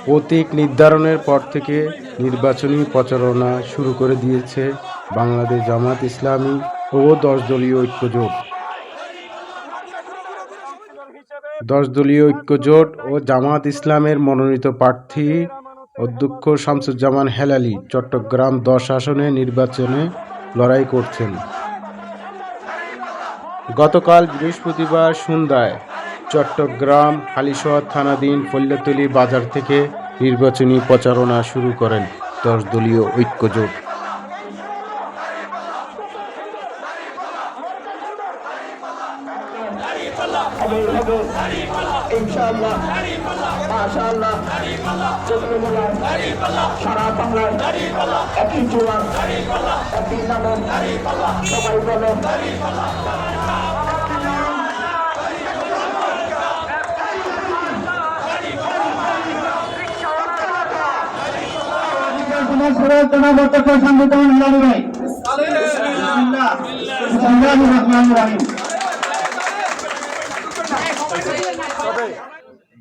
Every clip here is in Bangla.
প্রতীক নির্ধারণের পর থেকে নির্বাচনী প্রচারণা শুরু করে দিয়েছে বাংলাদেশ জামায়াত ইসলামী ও 10 দলীয় ঐক্যজোট। 10 দলীয় ঐক্যজোট ও জামায়াত ইসলামের মনোনীত প্রার্থী অধ্যক্ষ শামসুজ্জামান হেলালী চট্টগ্রাম 10 আসনে নির্বাচনে লড়াই করছেন। গতকাল বৃহস্পতিবার সন্ধ্যায় চট্টগ্রাম হালিশহর থানাধীন ফল্যাতলী বাজার থেকে নির্বাচনী প্রচারণা শুরু করেন 10 দলীয় ঐক্যজোট। সারা বাংলায় একই জোয়ার একই নামে সবাই বলে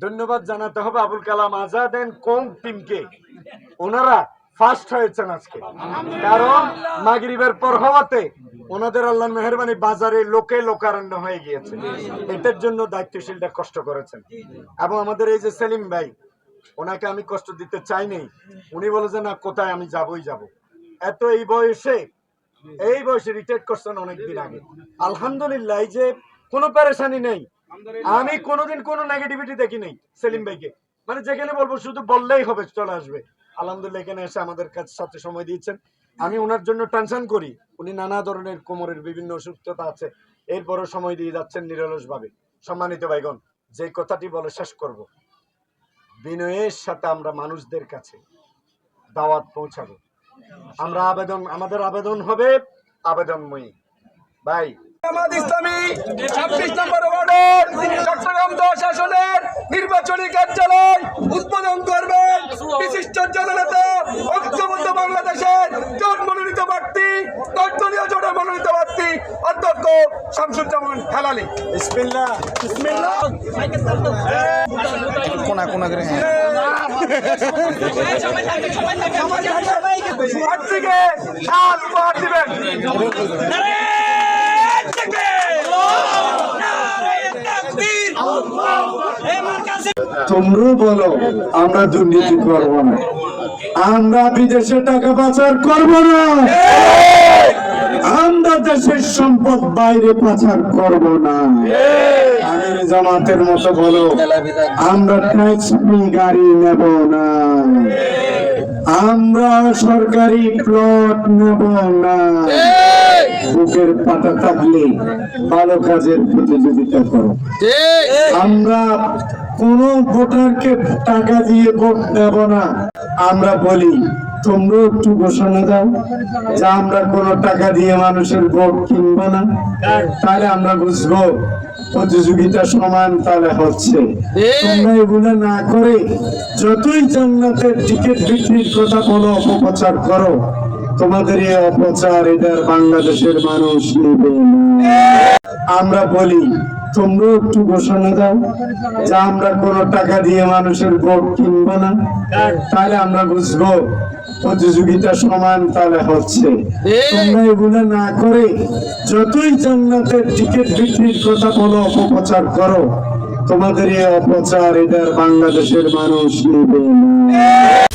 ধন্যবাদ জানাতে হবে আবুল কালাম আজাদ এন্ড কোং টিমকে। ওনারা ফার্স্ট হয়েছেন আজকে, কারণ মাগরিবের পর হওয়াতে ওনাদের আল্লাহর মেহেরবানি বাজারে লোকে লোকারণ্য হয়ে গিয়েছে। এটার জন্য দায়িত্বশীলরা কষ্ট করেছেন। এবং আমাদের এই যে সেলিম ভাই, ওনাকে আমি কষ্ট দিতে চাইনি। উনি বলে যে না, কোথায় আমি যাবই যাব। এত এই বয়সে রিটায়ার করছেন অনেকদিন আগে। আলহামদুলিল্লাহ, এই যে কোনো পেরেশানি নেই। আমি কোনোদিন কোনো নেগেটিভিটি দেখি নেই সেলিম ভাইকে, মানে যেখানে বলবো শুধু বললেই হবে, চলে আসবে। আলহামদুলিল্লাহ, এখানে এসে আমাদের কাছে সাথে সময় দিয়েছেন। আমি ওনার জন্য টেনশন করি। উনি নানা ধরনের কোমরের বিভিন্ন অসুস্থতা আছে, এরপরও সময় দিয়ে যাচ্ছেন নিরলস ভাবে। সম্মানিত ভাইগণ, যে কথাটি বলে শেষ করব, বিনয়ের সাথে আমরা মানুষদের কাছে দাওয়াত পৌঁছাবো। আমাদের আবেদন হবে আবেদনময়ী। ভাই, জামায়াত ইসলামী 26 নম্বর ওয়ার্ডের চট্টগ্রাম 10 আসনের নির্বাচনী কার্যালয় উদ্বোধন করবেন বিশিষ্ট জননেতা, ঐক্যবদ্ধ বাংলাদেশের জোট মনোনীত প্রার্থী, 10 দলীয় জোটের মনোনীত প্রার্থী অধ্যক্ষ শামসুজ্জামান হেলালী। বিসমিল্লাহ বিসমিল্লাহ। কোনা করে প্রার্থীকে শাল উপহার দিবেন। তোমরা বলো আমরা দুর্নীতি করব না, আমরা বিদেশে টাকা পাচার করব না, আমরা দেশের সম্পদ বাইরে পাচার করব না। আমির জামাতের মতো বলো আমরা ট্যাক্স ফ্রি গাড়ি নেব না, আমরা সরকারি প্লট নেব না। বুকের পাতা থাকলে ভালো কাজের প্রতিযোগিতা করো। আমরা কোন ভোটারকে টাকা দিয়ে ভোট নেব না। আমরা বলি তোমরা একটু ঘোষণা দাও যে আমরা কোনো টাকা দিয়ে মানুষের ভোট কিনবো না, তাহলে আমরা বুঝবো প্রতিযোগিতা সমান তাহলে হচ্ছে। তোমরা এগুলো না করে যতই জান্নাতের টিকিট বিক্রির কথা বলো, অপপ্রচার করো, তোমাদের এই অপপ্রচার এটার বাংলাদেশের মানুষ নেবে না। আমরা বলি তোমরা একটু ঘোষণা দাও যে আমরা কোনো টাকা দিয়ে মানুষের ভোট কিনবো না, তাহলে আমরা বুঝবো প্রতিযোগিতা সমান তাহলে হচ্ছে। তোমরা এগুলো না করে যতই জান্নাতের টিকিট বিক্রির কথা বলো, অপপ্রচার করো, তোমাদের এই অপপ্রচার এটার বাংলাদেশের মানুষ নেবে না।